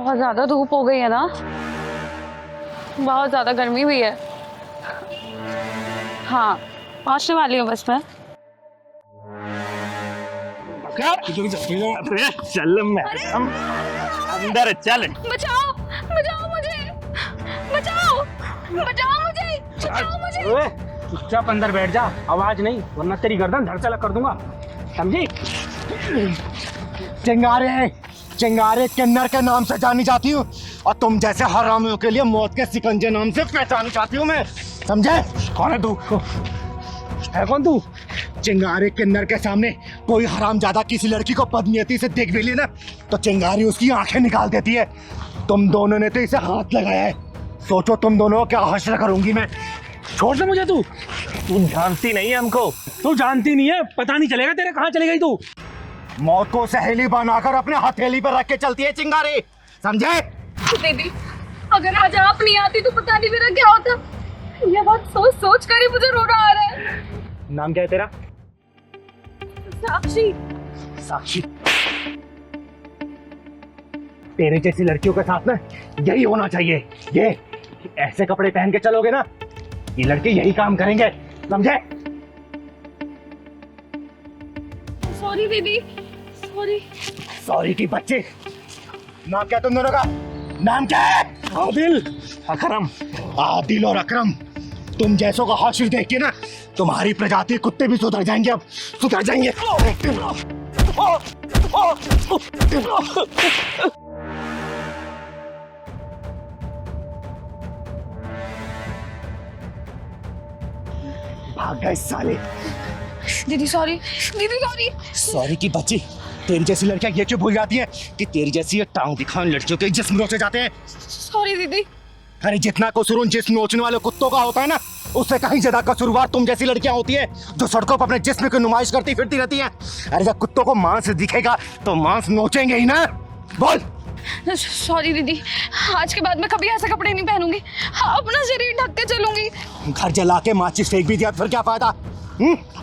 बहुत ज्यादा धूप हो गई है ना, बहुत ज्यादा गर्मी भी है। हाँ, पहुंचने वाली हूँ बस मैं। चल मैं अंदर चल। बचाओ बचाओ मुझे, बचाओ बचाओ मुझे, बचाओ मुझे। चुपचाप अंदर बैठ जा, आवाज नहीं वरना तेरी गर्दन धड़ से अलग कर दूंगा, समझी? चिंगारे चिंगारे किन्नर के नाम से जानी जाती हूँ और तुम जैसे हरामियों के लिए मौत के सिकंजे नाम से पहचानी जाती हूँ मैं, समझे? कौन है तू? है कौन तू? चिंगारे किन्नर के सामने कोई हरामजादा किसी लड़की को बदनीयती से देख भी ले ना तो चिंगारी उसकी आंखें निकाल देती है। तुम दोनों ने तो इसे हाथ लगाया है, सोचो तुम दोनों को क्या हश्र करूंगी मैं। छोड़ दे मुझे तू जानती नहीं है हमको। तू जानती नहीं है, पता नहीं चलेगा तेरे कहाँ चली गई तू। मौत को सहेली बनाकर अपने हथेली पर रख के चलती है चिंगारी, समझे? दीदी, अगर आज आप नहीं आती तो पता नहीं मेरा क्या होता। ये बात सोच सोच कर ही मुझे रोना आ रहा है। नाम क्या है तेरा? साक्षी। साक्षी, तेरे जैसी लड़कियों के साथ में यही होना चाहिए। ये ऐसे कपड़े पहन के चलोगे ना, ये लड़के यही काम करेंगे, समझे? सॉरी दीदी, सॉरी। सॉरी की बच्चे। नाम क्या तुम दोनों का? नाम क्या है? आदिल, अकरम। आदिल और अकरम, तुम जैसों का हाशिर देख के ना तुम्हारी प्रजाति कुत्ते भी सुधर जाएंगे, अब सुधर जाएंगे। भाग गए साले। दीदी सॉरी, दीदी सॉरी। सॉरी की बच्ची, तेरी जैसी लड़कियां ये क्यों भूल जाती है कि तेरी जैसी ये टांग दिखाने लड़कियों के जिस्म नोचे जाते हैं। सॉरी दीदी। अरे जितना कसूर उन जिस्म नोचने वाले कुत्तों का होता है ना, उससे कहीं ज्यादा कसूरवार तुम जैसी लड़कियां होती है जो सड़कों पर अपने जिस्म की नुमाइश करती फिरती रहती हैं। अरे जब कुत्तों को मांस दिखेगा तो मांस नोचेंगे ही ना। बोल। सॉरी दीदी, आज के बाद मैं कभी ऐसे कपड़े नहीं पहनूंगी, अपना शरीर ढक के चलूंगी। घर जला के माचिस फेंक भी दिया फिर क्या फायदा?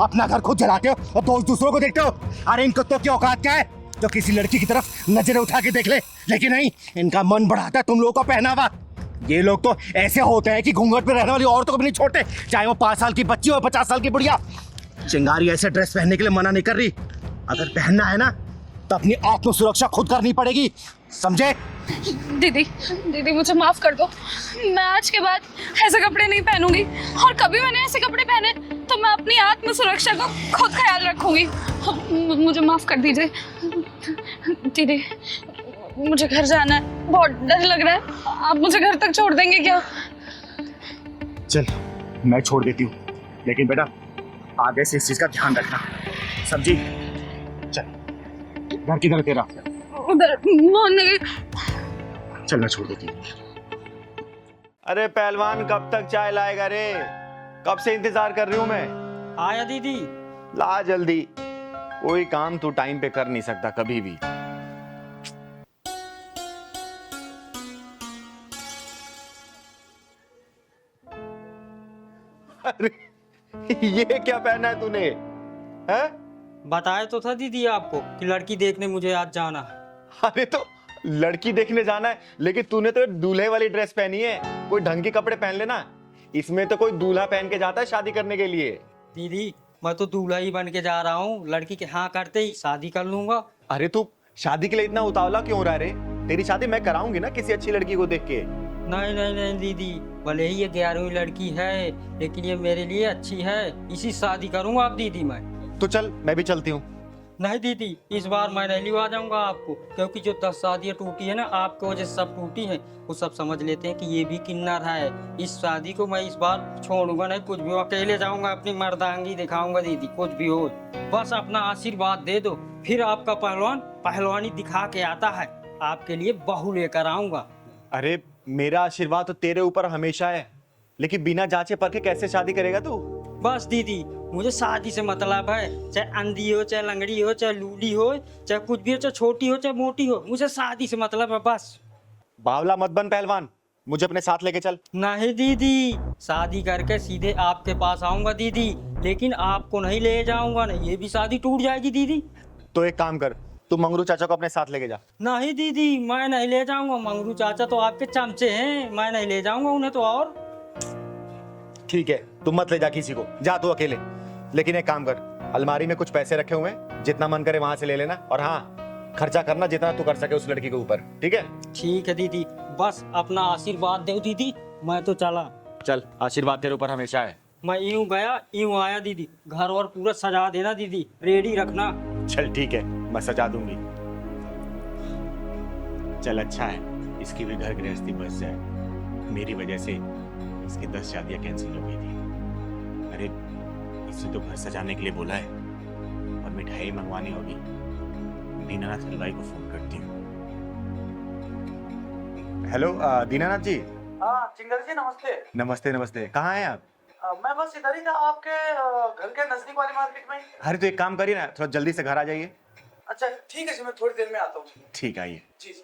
अपना घर खुद जलाते हो और दोस्त दूसरों को देखते हो। अरे इन कुत्तों की औकात क्या है जो किसी लड़की की तरफ नजरें उठा के देख ले, लेकिन नहीं, इनका मन बढ़ाता है तुम लोगों का पहनावा। ये लोग तो ऐसे होते हैं कि घूंघट पे रहने वाली औरतों को भी नहीं छोड़ते, चाहे वो 5 साल की बच्ची हो 50 साल की बुढ़िया। चिंगारी ऐसे ड्रेस पहनने के लिए मना नहीं कर रही, अगर पहनना है ना तो अपनी आत्म सुरक्षा खुद करनी पड़ेगी, समझे? दीदी, दीदी मुझे माफ कर दो, मैं आज के बाद ऐसे कपड़े नहीं पहनूंगी और कभी मैंने ऐसे कपड़े पहने तो मैं अपनी आत्म सुरक्षा का खुद ख्याल रखूंगी। मुझे माफ कर दीजिए दीदी, मुझे घर जाना है, बहुत डर लग रहा है। आप मुझे घर तक छोड़ देंगे क्या? चल मैं छोड़ देती हूँ, लेकिन बेटा आगे से इस चीज का ध्यान रखना, समझी? चल, घर किधर है तेरा? उधर मोहन। चल मैं छोड़ देती हूँ। अरे पहलवान कब तक चाय लाएगा रे? कब से इंतजार कर रही हूँ मैं। आया दीदी। ला जल्दी, कोई काम तू टाइम पे कर नहीं सकता कभी भी। अरे ये क्या पहना है तूने? हैं? बताया तो था दीदी आपको कि लड़की देखने मुझे आज जाना है। अरे तो लड़की देखने जाना है, लेकिन तूने तो दूल्हे वाली ड्रेस पहनी है, कोई ढंग के कपड़े पहन लेना। इसमें तो कोई दूल्हा पहन के जाता है शादी करने के लिए। दीदी मैं तो दूल्हा ही बन के जा रहा हूँ, लड़की के हाँ करते ही शादी कर लूंगा। अरे तू शादी के लिए इतना उतावला क्यों हो रहा है रे? तेरी शादी मैं कराऊंगी ना किसी अच्छी लड़की को देख के। नहीं नहीं नहीं दीदी, भले ही ये 11वीं लड़की है लेकिन ये मेरे लिए अच्छी है, इसी शादी करूंगा आप दीदी मैं। तो चल मैं भी चलती हूँ। नहीं दीदी, इस बार मैं नहीं लिवा जाऊंगा आपको, क्योंकि जो 10 शादियाँ टूटी है ना आपकी वजह से सब टूटी है, वो सब समझ लेते हैं कि ये भी किन्नर है। इस शादी को मैं इस बार छोड़ूंगा नहीं, कुछ भी अकेले जाऊंगा, अपनी मर्दांगी दिखाऊंगा दीदी, कुछ भी हो बस अपना आशीर्वाद दे दो, फिर आपका पहलवान पहलवानी दिखा के आता है, आपके लिए बहू लेकर आऊंगा। अरे मेरा आशीर्वाद तो तेरे ऊपर हमेशा है, लेकिन बिना जांचे परखे कैसे शादी करेगा तू? बस दीदी मुझे शादी से मतलब है, चाहे अंधी हो, चाहे लंगड़ी हो, चाहे लूली हो, चाहे कुछ भी हो, चाहे छोटी हो, चाहे मोटी हो, मुझे शादी से मतलब है बस। बावला मत बन पहलवान, मुझे अपने साथ लेके चल। नहीं दीदी, शादी करके सीधे आपके पास आऊंगा दीदी, लेकिन आपको नहीं ले जाऊंगा, नहीं ये भी शादी टूट जाएगी दीदी। तो एक काम कर, तू मंगरू चाचा को अपने साथ लेके जा। नहीं दीदी, मैं नहीं ले जाऊंगा। मंगरू चाचा तो आपके चमचे हैं, मैं नहीं ले जाऊंगा उन्हें तो। और ठीक है, तू मत ले जा किसी को, जा तू अकेले। लेकिन एक काम कर, अलमारी में कुछ पैसे रखे हुए हैं, जितना मन करे वहां से ले लेना। और हाँ, खर्चा करना जितना तू कर सके उस लड़की के ऊपर, ठीक है? ठीक है दीदी, बस अपना आशीर्वाद दो दीदी, मैं तो चला। चल, आशीर्वाद तेरे ऊपर हमेशा है। मैं यूं गया यूं आया दीदी। घर और पूरा सजा देना दीदी, रेडी रखना। चल ठीक है, मैं सजा दूंगी। चल अच्छा है, इसकी भी घर गृहस्थी बच जाए। मेरी वजह से इसकी 10 शादियां कैंसिल हो गई थी। अरे इसे तो घर सजाने के लिए बोला है और मिठाई मंगवानी होगी। दीनानाथ हलवाई को फोन करती हूँ। हेलो दीनानाथ जी। हाँ चिंगर जी नमस्ते। नमस्ते नमस्ते, कहाँ हैं आप? मैं बस इधर ही था, आपके घर के नजदीक वाली मार्केट में। अरे तो एक काम करिए ना, थोड़ा जल्दी से घर आ जाइए। अच्छा ठीक है जी, मैं थोड़ी देर में आता हूँ। ठीक, आइए। जी जी।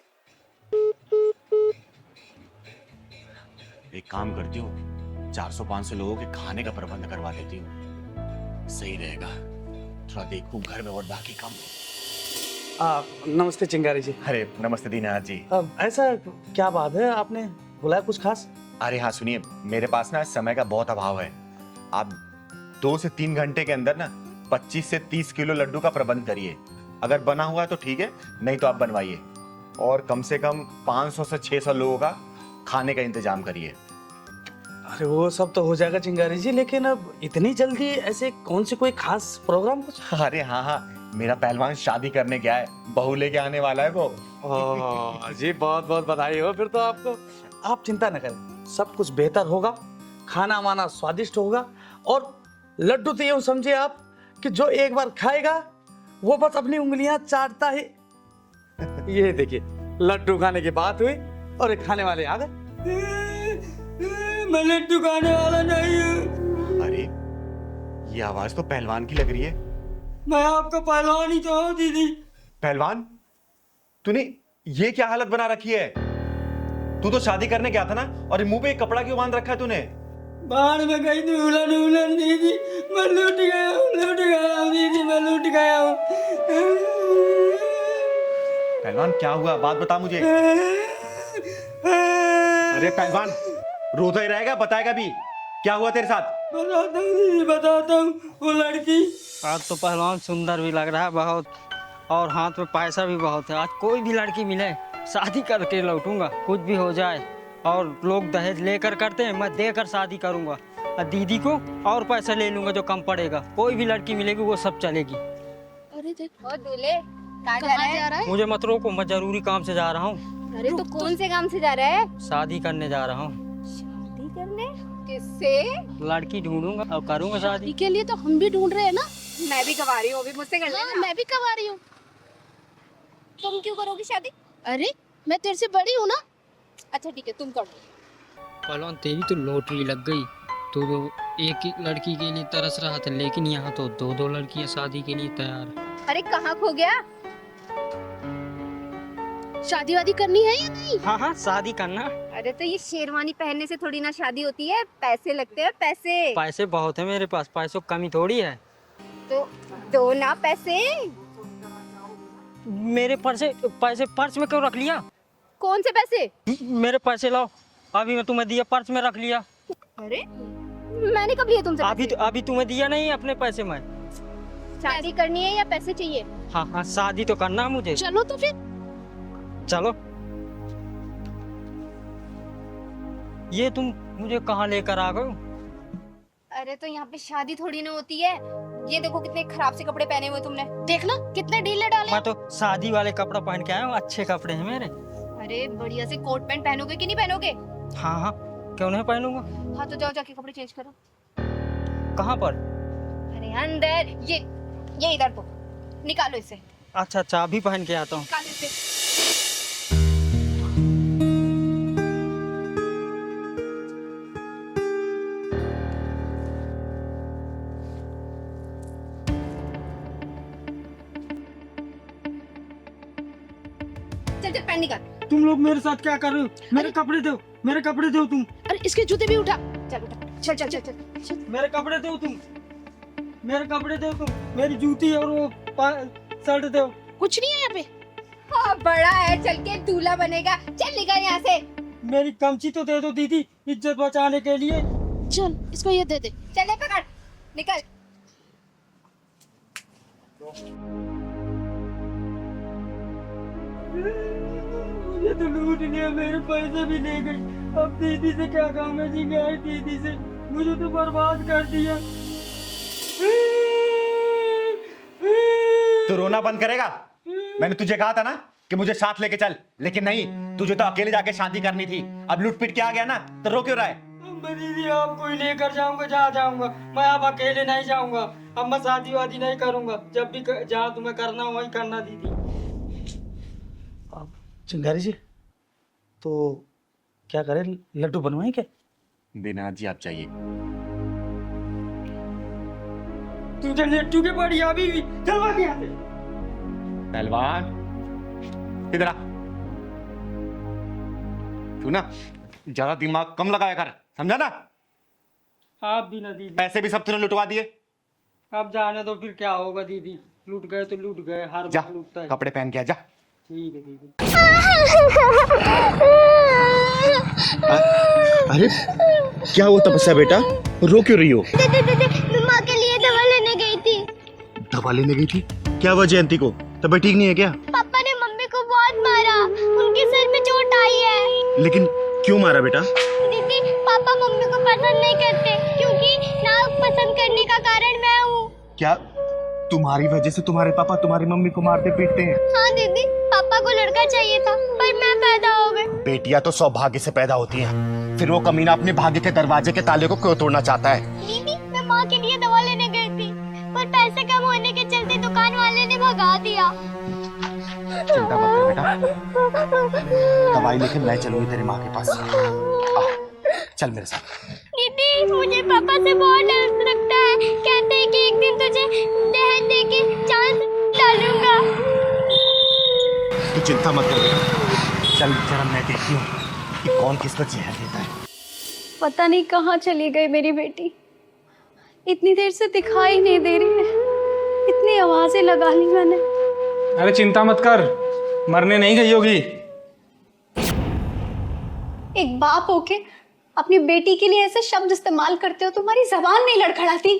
एक काम करती हूँ, 400-500 लोगों के खाने का प्रबंध करवा देती हूँ, सही रहेगा। थोड़ा देखूं घर में और बाकी काम। नमस्ते चिंगारी जी। अरे नमस्ते दीनानाथ जी। ऐसा क्या बात है, आपने बुलाया कुछ खास? अरे हाँ सुनिए, मेरे पास ना समय का बहुत अभाव है। आप 2 से 3 घंटे के अंदर ना 25 से 30 किलो लड्डू का प्रबंध करिए। अगर बना हुआ है तो ठीक है, नहीं तो आप बनवाइए। और कम से कम 500 से 600 लोगों का खाने का इंतजाम करिए। अरे वो सब तो हो जाएगा चिंगारी जी, लेकिन अब इतनी जल्दी ऐसे कौन सी कोई खास प्रोग्राम कुछ? अरे हाँ हाँ, मेरा पहलवान शादी करने गया है, बहू लेके आने वाला है वो। जी बहुत बहुत बधाई हो फिर तो आपको। आप चिंता न करें, सब कुछ बेहतर होगा, खाना वाना स्वादिष्ट होगा। और लड्डू तो यूं समझिए आप कि जो एक बार खाएगा वो बस अपनी उंगलियां चाटता है। ये देखिए, लड्डू खाने की बात हुई और ये खाने वाले आ गए। मैं लड्डू खाने वाला नहीं हूँ। अरे ये आवाज तो पहलवान की लग रही है। मैं आपका पहलवान ही तो हूँ दीदी। पहलवान, तूने ये क्या हालत बना रखी है? तू तो शादी करने गया था ना, और ये मुंह पे एक कपड़ा क्यों बांध रखा है तूने? बाहर में गई थी उलन उलन दीदी, मैं लूट गया हूँ दीदी, मैं लूट गया हूँ। पहलवान क्या हुआ, बात बता मुझे। अरे पहलवान, रोता ही रहेगा, बताएगा भी क्या हुआ तेरे साथ? बताता हूँ दीदी, बताता हूँ। वो लड़की आज तो पहलवान सुंदर भी लग रहा है बहुत, और हाथ में पैसा भी बहुत है। आज कोई भी लड़की मिले शादी करके लौटूंगा, कुछ भी हो जाए। और लोग दहेज लेकर करते हैं, मैं देकर शादी करूंगा। और दीदी को और पैसा ले लूंगा जो कम पड़ेगा। कोई भी लड़की मिलेगी वो सब चलेगी। अरे देखो, ओ दूल्हे कहाँ जा रहा है? मुझे मत रोको, मैं जरूरी काम से जा रहा हूँ। अरे तो कौन से काम से जा रहा है? शादी करने जा रहा हूँ। शादी करने? किससे? लड़की ढूंढूंगा और करूंगा शादी। के लिए तो हम भी ढूंढ रहे हैं ना। मैं भी कवा रही हूँ, अभी मुझसे कर लेना। मैं भी कमा रही हूँ। तुम क्यों करोगी शादी? अरे मैं तेरे से बड़ी हूँ ना। अच्छा ठीक है, तुम कर लो। पहलवान तेरी तो लॉटरी लग गई। तो एक ही लड़की के लिए तरस रहा था, लेकिन यहाँ तो 2-2 लड़कियाँ शादी के लिए तैयार है। अरे कहाँ खो गया? शादी वादी करनी है या नहीं? हाँ हाँ, शादी करना। अरे तो ये शेरवानी पहनने से थोड़ी ना शादी होती है, पैसे लगते हैं पैसे। पैसे बहुत है मेरे पास, पैसों की कमी थोड़ी है। तो दो ना पैसे। मेरे पैसे पर्स में क्यों रख लिया? कौन से पैसे? मेरे पैसे लाओ, अभी मैं तुम्हें दिया, पर्स में रख लिया। अरे मैंने कब लिए तुमसे पैसे? अभी तुम्हें दिया नहीं अपने पैसे में। शादी करनी है या पैसे चाहिए? हाँ हाँ, शादी तो करना है मुझे। चलो तो फिर। चलो। ये तुम मुझे कहाँ लेकर आ गए? अरे तो यहाँ पे शादी थोड़ी ना होती है। ये देखो कितने खराब से कपड़े पहने हुए तुमने। देखना कितने ढीले डाले। मैं तो शादी वाले कपड़ा पहन के आया हूँ, अच्छे कपड़े हैं मेरे। अरे बढ़िया से कोट पैंट पहनोगे कि नहीं पहनोगे? हाँ हाँ, क्यों नहीं पहनूंगा। हाँ तो जाओ जाके कपड़े चेंज करो। कहाँ पर? अरे अंदर, ये इधर तो निकालो इसे। अच्छा अच्छा, अभी पहन के आता हूँ। निकालो इसे। चल चल पैंट निकाल। तुम लोग मेरे साथ क्या कर रहे हो? मेरे कपड़े दो, मेरे कपड़े दो तुम। अरे इसके जूते भी उठा। चल उठा, चल चल चल चल चल। मेरे कपड़े दो तुम, मेरे कपड़े दो तुम, मेरी जूती और वो शर्ट दो। कुछ नहीं है यहाँ पे। हाँ, बड़ा है, चल के दूल्हा बनेगा। चल निकल यहाँ से। मेरी कमची तो दे दो दीदी, इज्जत बचाने के लिए। चल इसको ये दे दे। चले पकड़, निकल। मुझे तो लूट लिया, मेरे पैसे भी ले गई। अब दीदी से क्या काम है जी, गए दीदी से, मुझे तो बर्बाद कर दिया। तू रोना बंद करेगा? मैंने तुझे कहा था ना कि मुझे साथ लेके चल, लेकिन नहीं, तुझे तो अकेले जाके शादी करनी थी। अब लूट पीट के आ गया ना, तो रो क्यों रहा है? मैं दीदी आपको ही लेकर जाऊंगा, जहाँ जाऊंगा। मैं अब अकेले नहीं जाऊंगा। अब मैं शादी वादी नहीं करूंगा। जब भी जहाँ तुम्हें करना हो वही करना दीदी। चिंगारी जी, तो क्या करें, लड्डू बनवाएं क्या? दीनानाथ जी आप चाहिए। तुझे लड्डू के पड़ी अभी भी, चलवा के यहाँ से। पहलवान इधर आ। तू ना ज्यादा दिमाग कम लगाया कर, समझा ना? आप भी ना दीदी। पैसे भी सब तूने लुटवा दिए। अब जाने दो, फिर क्या होगा दीदी। लूट गए तो लूट गए, हर जा बार लूटता है। कपड़े पहन के आ जा। ठीक है दीदी। अरे क्या हुआ तपस्या बेटा, रो क्यों रही हो? मैं माँ के लिए दवा लेने गई थी। दवा लेने गई थी? क्या हुआ जयंती को, तबीयत ठीक नहीं है क्या? पापा ने मम्मी को बहुत मारा, उनके सिर में चोट आई है। लेकिन क्यों मारा बेटा? दीदी, पापा मम्मी को पसंद नहीं करते, क्योंकि ना पसंद करने का कारण मैं हूँ। क्या तुम्हारी वजह से तुम्हारे पापा तुम्हारी मम्मी को मारते पीटते हैं? हाँ दीदी, पापा को लड़का चाहिए था, पर मैं पैदा हो गई। बेटियां तो सौभाग्य से पैदा होती हैं, फिर वो कमीना अपने भाग्य के दरवाजे के ताले को क्यों तोड़ना चाहता है? दीदी, मैं माँ के लिए दवा लेने गई थी, पर पैसे कम होने के चलते दुकान वाले ने भगा दिया। चिंता मत कर बेटा, दवाई लेके मैं चलूंगी तेरी माँ के पास। चल मेरे साथ। दीदी, मुझे पापा से बहुत डर लगता है। कहते हैं कि एक दिन तुझे दहेज देके जान डालूंगा। तू चिंता मत कर बेटा, चल जरा मैं देखती हूँ कि कौन किस पर जहर देता है। पता नहीं कहाँ चली गई मेरी बेटी। इतनी देर से दिखाई नहीं दे रही है। इतनी आवाजें लगा ली मैंने। अरे चिंता मत कर, मरने नहीं गई होगी। एक बाप होके अपनी बेटी के लिए ऐसे शब्द इस्तेमाल करते हो, तुम्हारी जबान नहीं लड़खड़ाती?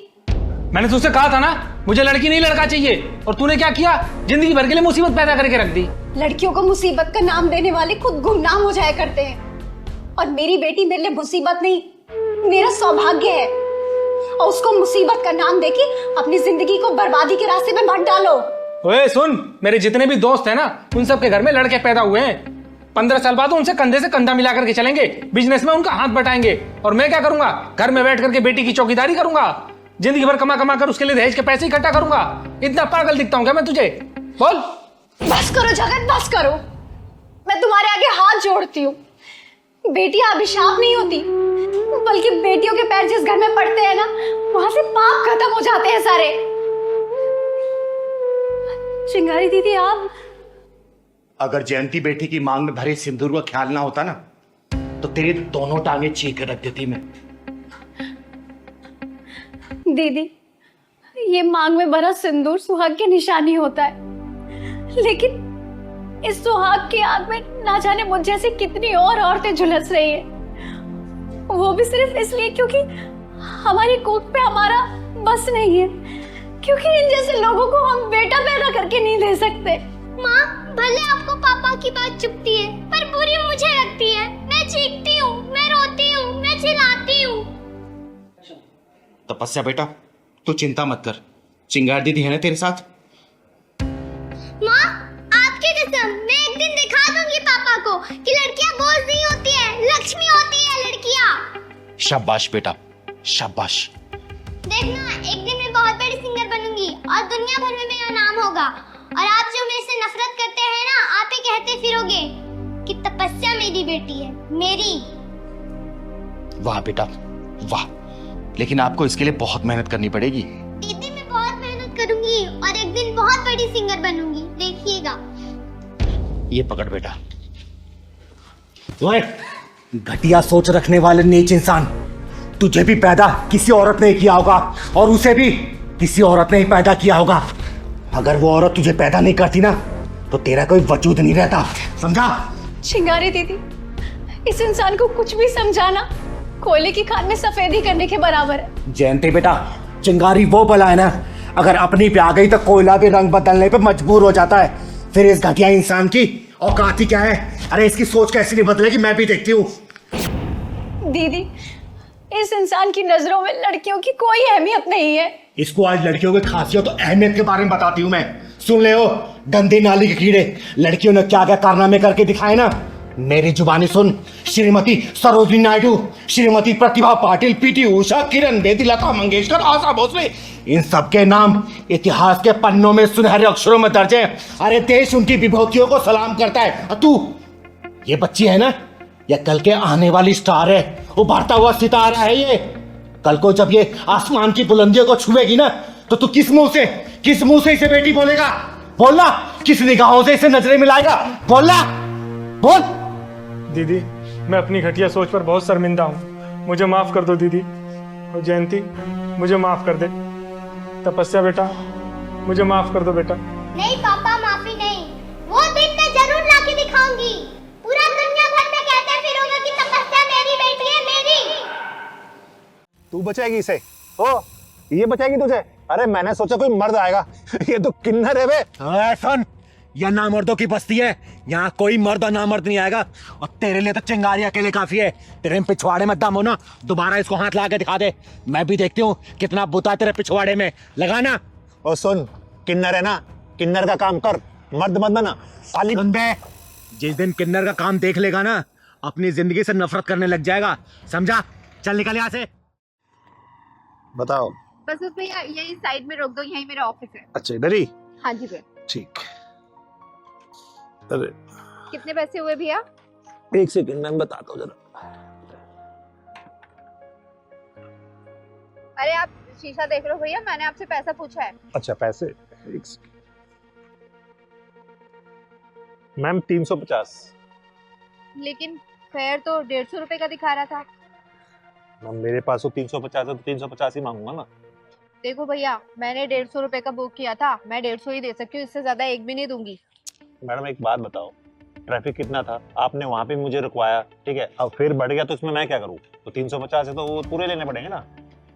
मैंने तुझसे कहा था ना, मुझे लड़की नहीं लड़का चाहिए, और तूने क्या किया? जिंदगी भर के लिए मुसीबत पैदा करके रख दी। लड़कियों को मुसीबत का नाम देने वाले खुद गुमनाम हो जाया करते हैं। और मेरी बेटी मेरे लिए मुसीबत नहीं, मेरा सौभाग्य है। और उसको मुसीबत का नाम देके अपनी जिंदगी को बर्बादी के रास्ते में मत डालो। ओए सुन, मेरे जितने भी दोस्त हैं ना, उन सबके घर में लड़के पैदा हुए हैं। 15 साल बाद उनसे कंधे से कंधा मिला करके चलेंगे, बिजनेस में उनका हाथ बटाएंगे। और मैं क्या करूंगा? घर में बैठ करके बेटी की चौकीदारी करूंगा, जिंदगी भर कमा कमा कर उसके लिए दहेज के पैसे इकट्ठा करूंगा। इतना पागल दिखता हूं क्या मैं तुझे? बोल। बस करो जगत, बस करो। मैं तुम्हारे आगे हाथ जोड़ती हूँ। बेटियां अभिशाप नहीं होती, बल्कि बेटियों के पैर जिस घर में पड़ते हैं ना, वहां से पाप खत्म हो जाते हैं सारे। चिंगारी दीदी, आप अगर जयंती बेटी की मांग में भरे सिंदूर का ख्याल ना होता ना, तो तेरी दोनों टांगे चीर कर रख देती मैं। दीदी, ये मांग में भरा सिंदूर सुहाग की निशानी होता है, लेकिन इस सुहाग की आग में ना जाने मुझ जैसी कितनी और औरतें झुलस रही है। वो भी सिर्फ इसलिए क्योंकि हमारी कोख पे हमारा बस नहीं है, क्योंकि इन जैसे लोगों को हम बेटा पैदा करके नहीं दे सकते। माँ, भले आपको पापा की बात चुभती है, पर बुरी मुझे लगती है। मैं चीखती हूँ, मैं रोती हूँ, मैं चिल्लाती हूँ। तपस्या बेटा, तू चिंता मत कर, चिंगार दीदी है ना तेरे साथ। माँ, आपकी कसम, मैं एक दिन दिखा दूंगी पापा को कि लड़कियाँ बोझ नहीं होती है, लक्ष्मी होती है लड़कियाँ। शाबाश बेटा, शाबाश। देखना, एक दिन मैं बहुत बड़ी सिंगर बनूंगी और दुनिया भर में मेरा नाम होगा। और आप जो मेरे से नफरत करते हैं ना, आप ही कहते फिरोगे कि तपस्या मेरी बेटी है, मेरी। वाह बेटा वाह, लेकिन आपको इसके लिए बहुत मेहनत करनी पड़ेगी। दीदी, मैं बहुत मेहनत करूंगी और एक दिन बहुत बड़ी सिंगर बनूंगी, देखिएगा। ये पकड़ बेटा। ओए, घटिया सोच रखने वाले नीच इंसान, तुझे भी पैदा किसी औरत ने किया होगा और उसे भी किसी औरत ने ही पैदा किया होगा। अगर वो औरत तुझे पैदा नहीं करती ना, तो तेरा कोई वजूद नहीं रहता, समझा? चिंगारी दीदी, इस इंसान को कुछ भी समझाना कोयले की खान में सफेदी करने के बराबर है। जयंती बेटा, चिंगारी वो बला है ना, अगर अपनी पे आ गई तो कोयला भी रंग बदलने पे मजबूर हो जाता है। फिर इस घटिया इंसान की औकात ही क्या है? अरे इसकी सोच कैसे नहीं बदलेगी, मैं भी देखती हूँ। दीदी, इस इंसान की नजरों में लड़कियों की कोई अहमियत नहीं है। इसको आज लड़कियों की खासियत और अहमियत के बारे में बताती हूँ मैं। सुन ले हो गंदी नाली के कीड़े, लड़कियों ने क्या क्या कारनामे करके दिखाए ना, मेरी जुबानी सुन। श्रीमती सरोजिनी नायडू, श्रीमती प्रतिभा पाटिल, पीटी उषा, किरण बेदी, लता मंगेशकर, आशा भोसले, इन सबके नाम इतिहास के पन्नों में सुनहरे अक्षरों में दर्ज है। अरे देश उनकी विभूतियों को सलाम करता है। और तू, ये बच्ची है ना, ये कल के आने वाली स्टार है, उभरता हुआ सितारा है ये। कल को जब ये आसमान की बुलंदियों को छुएगी ना, तो तू किस मुंह से इसे बेटी बोलेगा? बोलना, किस निगाहों से इसे नजरें मिलाएगा? बोलना, बोल। दीदी, मैं अपनी घटिया सोच पर बहुत शर्मिंदा हूँ, मुझे माफ कर दो दीदी। और जयंती, मुझे माफ कर दे। तपस्या बेटा, मुझे माफ कर दो बेटा। नहीं पापा, माफी नहीं। वो दिन मैं जरूर लाके दिखाऊंगी। पूरा दुनिया भर में कहते फिरोगे कि तपस्या मेरी बेटी है, मेरी। तू बचाएगी इसे? ओ, ये बचाएगी तुझे? अरे मैंने सोचा कोई मर्द आएगा, ये तो किन्नर है बे। सुन, यह नामर्दों की बस्ती है, यहाँ कोई मर्द और नामर्द नहीं आएगा। और तेरे लिए तो चिंगारी अकेले काफी है। तेरे पिछवाड़े में दम हो ना, दोबारा इसको हाथ ला के दिखा दे, मैं भी देखती हूँ कितना बुता तेरे पिछवाड़े में लगाना। और सुन, किन्नर है ना, किन्नर का काम कर, मर्द मत बना साली बंदे। जिस दिन किन्नर का काम देख लेगा ना, अपनी जिंदगी से नफरत करने लग जाएगा, समझा? चल निकल यहाँ से। बताओ। बस उसमें यही साइड में रोक दो, यही मेरा ऑफिस है। अच्छा, इधर ही? हाँ जी भैया। ठीक। अरे कितने पैसे हुए भैया? एक सेकंड, मैं बताता हूँ जरा। अरे आप शीशा देख रहे हो भैया, मैंने आपसे पैसा पूछा है। अच्छा, पैसे? एक सेकंड मैम, 350। लेकिन फेयर तो 150 रुपए का दिखा रहा था। मैम मेरे पास तो 350 है, तो 350 ही मांगूंगा ना। देखो भैया, मैंने 150 रुपए का बुक किया था, मैं 150 ही दे सकती हूँ, इससे ज्यादा एक भी नहीं दूंगी। मैडम एक बात बताओ, ट्रैफिक कितना था? आपने वहाँ पे मुझे रुकवाया, ठीक है, अब फिर बढ़ गया तो इसमें मैं क्या करूँ? तो 350 है तो वो पूरे लेने पड़ेंगे ना।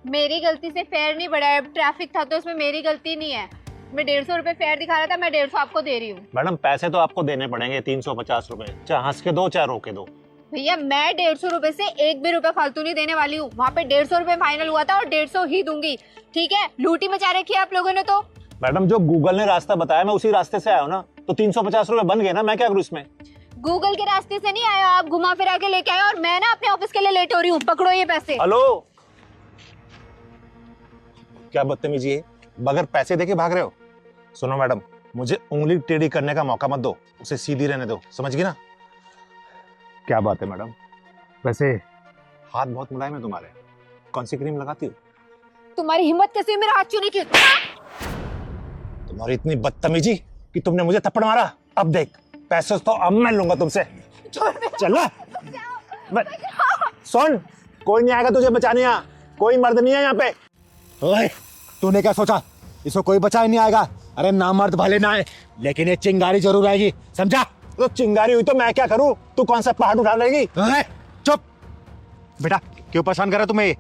मेरी गलती से फेयर नहीं बढ़ा है, ट्रैफिक था तो इसमें मेरी गलती नहीं है। मैं 150 रुपए फेयर दिखा रहा था, मैं 150 आपको दे रही हूँ। मैडम पैसे तो आपको देने पड़ेंगे 350 रुपए, चाहे हंस के दो चाहे रो के दो। भैया मैं 150 रुपए से एक भी रुपए फालतू नहीं देने वाली हूँ। वहाँ पे 150 रुपए फाइनल हुआ था और 150 ही दूंगी, ठीक है? लूटी मचा रखी है आप लोगों ने तो। मैडम जो गूगल ने रास्ता बताया मैं उसी रास्ते से आया हूँ ना, तो 350 रुपए बन गए ना, मैं क्या करूँ इसमें? गूगल के रास्ते से नहीं आया, आप घुमा फिरा के लेके आए और मैं ना अपने ऑफिस के लिए लेट हो रही हूँ। पकड़ो ये पैसे। हेलो, क्या बदतमीजी है, बगैर पैसे देके भाग रहे हो? सुनो मैडम, मुझे उंगली टेढ़ी करने का मौका मत दो, उसे सीधी रहने दो, समझ गई ना? क्या बात है मैडम, वैसे हाथ बहुत मुलायम है तुम्हारे, कौन सी क्रीम लगाती हो? तुम्हारी हिम्मत कैसे मेरा हाथ छूने की? तुम्हारी इतनी बदतमीजी कि तुमने मुझे थप्पड़ मारा। अब देख, पैसे तो अब मैं लूंगा तुमसे। चलो सुन, कोई नहीं आएगा तुझे बचाने, यहाँ कोई मर्द नहीं है यहाँ पे। ओए, तूने क्या सोचा इसको कोई बचा ही नहीं आएगा? अरे ना मर्द भले ना आए, लेकिन ये चिंगारी जरूर आएगी, समझा? तो चिंगारी हुई तो मैं क्या करूं? तू कौन सा पहाड़ उठा लेगी? चुप बेटा, क्यों परेशान कर रहा तुम्हें?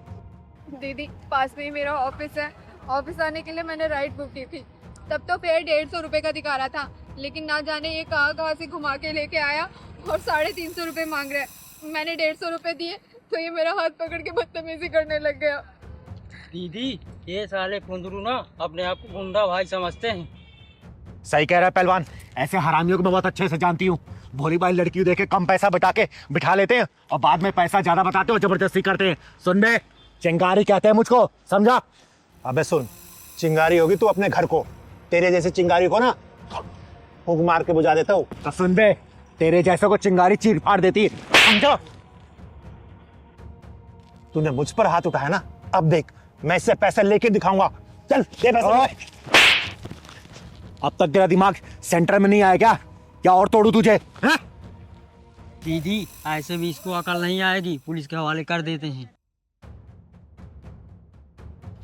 दीदी पास में ही मेरा ऑफिस है, ऑफिस आने के लिए मैंने राइड बुक की थी, तब तो फेयर 150 रुपए का दिखा रहा था, लेकिन ना जाने ये कहाँ से घुमा के लेके आया और 350 रुपए मांग रहा है। मैंने 150 रुपए दिए तो ये मेरा हाथ पकड़ के बदतमीजी करने लग गया। दीदी ये साले कुंदरू ना अपने आप को गुंडा भाई समझते हैं। सही कह रहा है पहलवान, ऐसे हरामियों को मैं बहुत अच्छे से जानती हूँ। भोली भाई लड़की देख के कम पैसा बता के बिठा लेते हैं और बाद में पैसा ज्यादा बताते हो, जबरदस्ती करते हैं। सुन बे, चिंगारी कहते हैं मुझको, समझा? अबे सुन, चिंगारी होगी तू अपने घर को, तेरे जैसे चिंगारी को ना फूंक मार के बुझा देता हूँ। तो सुन बे, तेरे जैसे को चिंगारी चीर फाड़ देती है, समझो? तूने मुझ पर हाथ उठाया ना, अब देख मैं इससे पैसे लेके दिखाऊंगा। चल दे पैसे। अब तक तेरा दिमाग सेंटर में नहीं आया क्या? क्या और तोड़ू तुझे? हा? दीदी ऐसे भी इसको अकल नहीं आएगी, पुलिस के हवाले कर देते हैं।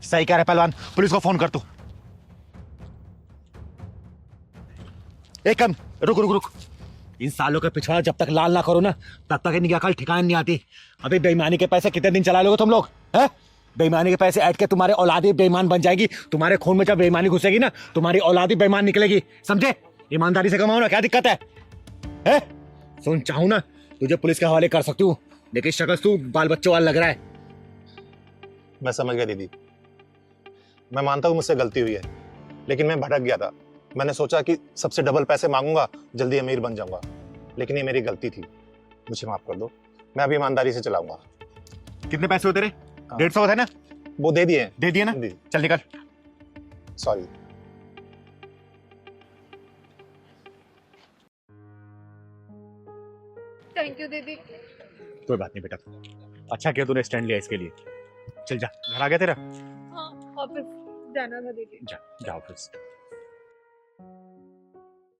सही कह रहे पहलवान, पुलिस को फोन कर तू। एक काम रुक रुक रुक, इन सालों के पिछवाड़ा जब तक लाल ना करो ना, तब तक इनकी अकल ठिकाने नहीं आती। अभी बेईमानी के पैसे कितने दिन चला लोगे तुम लोग? हैं? बेईमानी के पैसे ऐड के तुम्हारे औलादी बेईमान बन जाएगी। तुम्हारे खून में जब बेईमानी घुसेगी ना, तुम्हारी औलादी बेईमान निकलेगी, समझे? ईमानदारी से कमाओ ना, क्या दिक्कत है? हैं? सुन, चाहूं ना तुझे पुलिस के हवाले कर सकती हूँ, लेकिन शक्ल तू बाल बच्चों वाला लग रहा है। मैं समझ गया दीदी, मैं मानता हूँ मुझसे गलती हुई है, लेकिन मैं भटक गया था। मैंने सोचा कि सबसे डबल पैसे मांगूंगा, जल्दी अमीर बन जाऊंगा, लेकिन ये मेरी गलती थी। मुझे माफ कर दो, मैं अभी ईमानदारी से चलाऊंगा। कितने पैसे होते रहे? 150 है ना? वो दे दिए। दे दिए ना? चल निकल। सॉरी। थैंक यू दीदी। कोई बात नहीं बेटा, अच्छा किया तूने स्टैंड लिया इसके लिए। चल जा, घर आ गया तेरा? हाँ, ऑफिस जाना था दीदी। जा जा ऑफिस।